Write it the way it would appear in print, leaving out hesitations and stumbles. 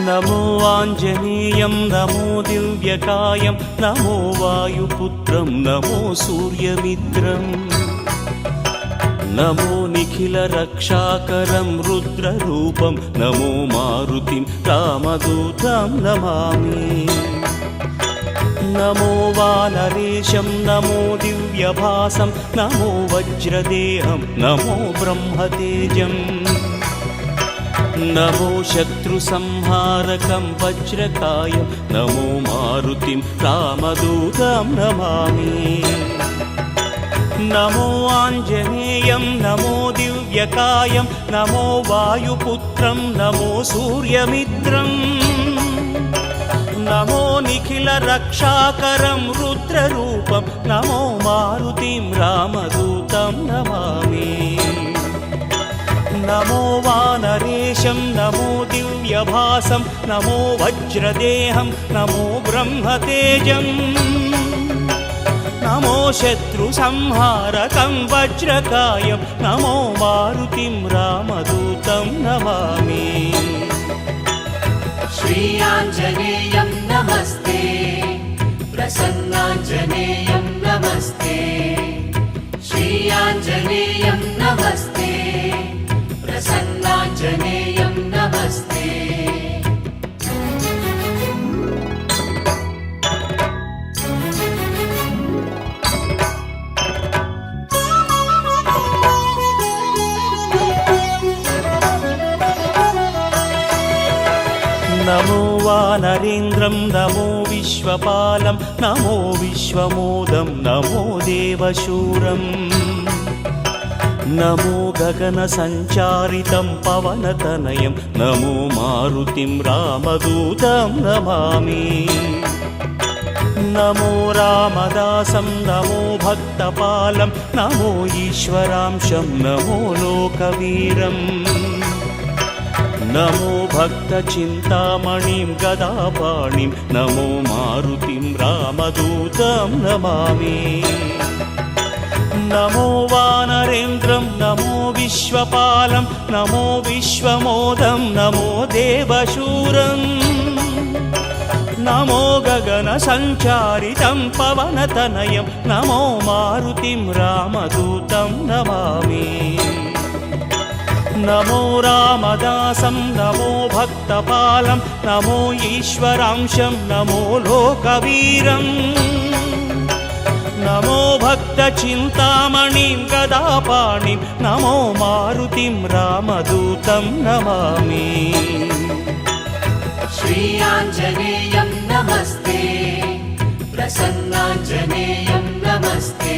नमो आञ्जनेयं नमो दिव्यकायं नमो वायुपुत्रं नमो सूर्यमित्रम् नमो निखिलरक्षाकरं रुद्ररूपं नमो मारुतिं रामदूतं नमामि नमो वानरेशं नमो दिव्यभासं नमो वज्रदेहं नमो ब्रह्मतेजम् नमो शत्रुसंहारकं वज्रकायं नमो मारुतिं रामदूतं नमामि नमो आञ्जनेयं नमो दिव्यकायं नमो वायुपुत्रं नमो सूर्यमित्रम् नमो निखिलरक्षाकरं रुद्ररूपं नमो मारुतिं रामदूतं नमामि नमो वानरेशं नमो दिव्यभासं नमो वज्रदेहं नमो ब्रह्मतेजम् नमो शत्रुसंहारकं वज्रकायं नमो मारुतिं रामदूतं नमामि श्री आञ्जनेयं नमस्ते प्रसन्नाञ्जनेयं नमस्ते श्री आञ्जनेयं नमस्ते प्रसन्नाञ्जनेयं नमस्ते नमो वानरेन्द्रं नमो विश्वपालं नमो विश्वमोदं नमो देवशूरम् नमो गगनसञ्चारितं पवनतनयं नमो मारुतिं रामदूतं नमामि नमो रामदासं नमो भक्तपालं नमो ईश्वरांशं नमो लोकवीरम् नमो भक्तचिन्तामणिं गदापाणिं नमो मारुतिं रामदूतं नमामि नमो वानरेन्द्रं नमो विश्वपालं नमो विश्वमोदं नमो देवशूरम् नमो गगनसञ्चारितं पवनतनयं नमो मारुतिं रामदूतं नमामि नमो रामदासं नमो भक्तपालं नमो ईश्वरांशं नमो लोकवीरम् नमो भक्तचिन्तामणिं गदापाणिं नमो मारुतिं रामदूतं नमामि श्री आञ्जनेयं नमस्ते प्रसन्नाञ्जनेयं नमस्ते